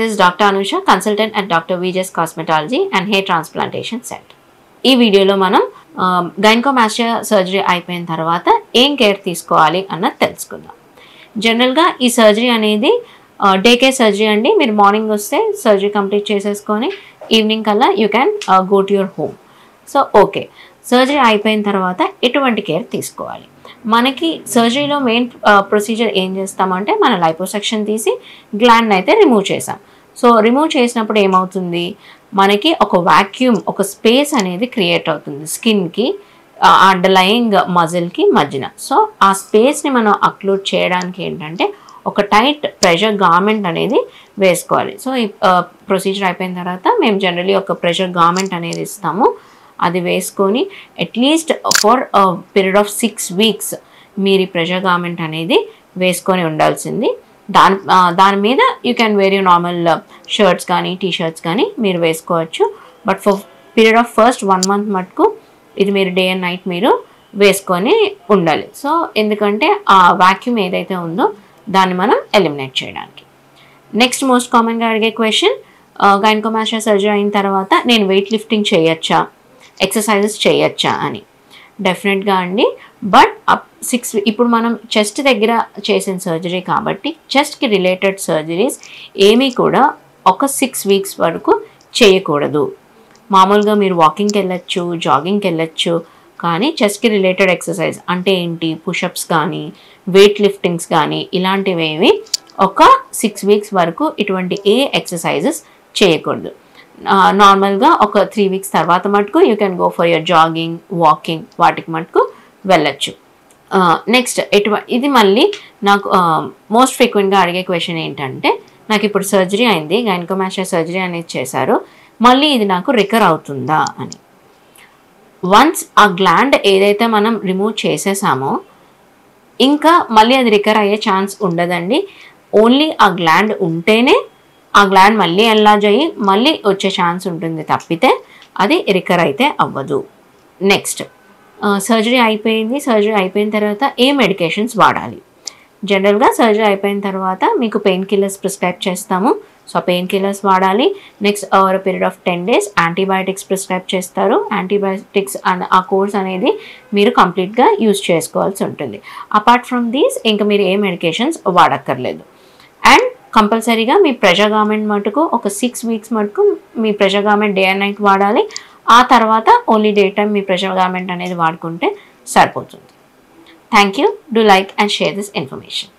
this is Dr. Anusha, consultant at Dr. Vijay's Cosmetology and Hair Transplantation Center. ఈ వీడియోలో మనం gynaecomastia surgery అయిపోయిన తర్వాత ఏం కేర్ తీసుకోవాలి అన్నది తెలుసుకుందాం. జనరల్గా ఈ సర్జరీ అనేది డే కేర్ సర్జరీ అండి. మీరు మార్నింగ్ వస్తే సర్జరీ కంప్లీట్ చేసేసుకొని ఈవినింగ్ కల్లా you can go to your home. So okay, surgery అయిపోయిన తర్వాత ఎటువంటి కేర్ తీసుకోవాలి? మనకి సర్జరీలో మెయిన్ ప్రొసీజర్ ఏం చేస్తామంటే మన లైపోసెక్షన్ తీసి గ్లాండ్ అయితే రిమూవ్ చేసాం. సో రిమూవ్ చేసినప్పుడు ఏమవుతుంది, మనకి ఒక వాక్యూమ్, ఒక స్పేస్ అనేది క్రియేట్ అవుతుంది స్కిన్కి అండర్లయింగ్ మజిల్కి మధ్యన. సో ఆ స్పేస్ని మనం అక్లూడ్ చేయడానికి ఏంటంటే ఒక టైట్ ప్రెషర్ గార్మెంట్ అనేది వేసుకోవాలి. సో ఈ ప్రొసీజర్ అయిపోయిన తర్వాత మేము జనరలీ ఒక ప్రెషర్ గార్మెంట్ అనేది ఇస్తాము. అది వేసుకొని at least for period of 6 weeks మీరు ఈ ప్రెషర్ గార్మెంట్ అనేది వేసుకొని ఉండాల్సింది. దాని మీద you can where you normal shirts కానీ టీషర్ట్స్ కానీ మీరు వేసుకోవచ్చు. But for period of first 1 month మటుకు ఇది మీరు డే అండ్ నైట్ మీరు వేసుకొని ఉండాలి. సో ఎందుకంటే ఆ వాక్యూమ్ ఏదైతే ఉందో దాన్ని మనం ఎలిమినేట్ చేయడానికి. నెక్స్ట్ మోస్ట్ కామన్గా అడిగే క్వశ్చన్, గైనకోమాస్టియా సర్జరీ అయిన తర్వాత నేను వెయిట్ లిఫ్టింగ్ చేయొచ్చా, ఎక్సర్సైజెస్ చేయొచ్చా అని. డెఫినెట్గా అండి. బట్ ఇప్పుడు మనం చెస్ట్ దగ్గర చేసిన సర్జరీ కాబట్టి చెస్ట్కి రిలేటెడ్ సర్జరీస్ ఏమీ కూడా ఒక 6 weeks వరకు చేయకూడదు. మామూలుగా మీరు వాకింగ్కి వెళ్ళొచ్చు, జాగింగ్కి వెళ్ళొచ్చు, కానీ చెస్ట్కి రిలేటెడ్ ఎక్సర్సైజ్ అంటే ఏంటి, పుషప్స్ కానీ వెయిట్ లిఫ్టింగ్స్ కానీ ఇలాంటివేవి ఒక 6 weeks వరకు ఇటువంటి ఏ ఎక్సర్సైజెస్ చేయకూడదు. నార్మల్గా ఒక 3 weeks తర్వాత మటుకు you can go for your jogging, walking, వాటికి మటుకు వెళ్ళచ్చు. నెక్స్ట్ ఇది మళ్ళీ నాకు మోస్ట్ ఫ్రీక్వెంట్గా అడిగే క్వశ్చన్ ఏంటంటే, నాకు ఇప్పుడు సర్జరీ అయింది, గైనకోమాస్టియా సర్జరీ అనేది చేశారు, మళ్ళీ ఇది నాకు రికర్ అవుతుందా అని. వన్స్ ఆ గ్లాండ్ ఏదైతే మనం రిమూవ్ చేసేసామో ఇంకా మళ్ళీ అది రికర్ అయ్యే ఛాన్స్ ఉండదండి. ఓన్లీ ఆ గ్లాండ్ ఉంటేనే ఆ గ్లాండ్ మళ్ళీ ఎన్లార్జ్ అయ్యి మళ్ళీ వచ్చే ఛాన్స్ ఉంటుంది, తప్పితే అది రికర్ అయితే అవ్వదు. నెక్స్ట్ సర్జరీ అయిపోయింది. సర్జరీ అయిపోయిన తర్వాత ఏ మెడికేషన్స్ వాడాలి? జనరల్గా సర్జరీ అయిపోయిన తర్వాత మీకు పెయిన్ కిల్లర్స్ ప్రిస్క్రైబ్ చేస్తాము. సో పెయిన్ కిల్లర్స్ వాడాలి. Next over period of 10 days antibiotics prescribe చేస్తారు. యాంటీబయాటిక్స్ ఆ కోర్స్ అనేది మీరు కంప్లీట్గా యూజ్ చేసుకోవాల్సి ఉంటుంది. అపార్ట్ ఫ్రమ్ దీస్ ఇంకా మీరు ఏ మెడికేషన్స్ వాడక్కర్లేదు. అండ్ కంపల్సరీగా మీ ప్రెషర్ గార్మెంట్ మటుకు ఒక 6 weeks మటుకు మీ pressure garment day and night వాడాలి. ఆ తర్వాత ఓన్లీ డే టైం మీ ప్రెషర్ గార్మెంట్ అనేది వాడుకుంటే సరిపోతుంది. Thank you. Do like and share this information.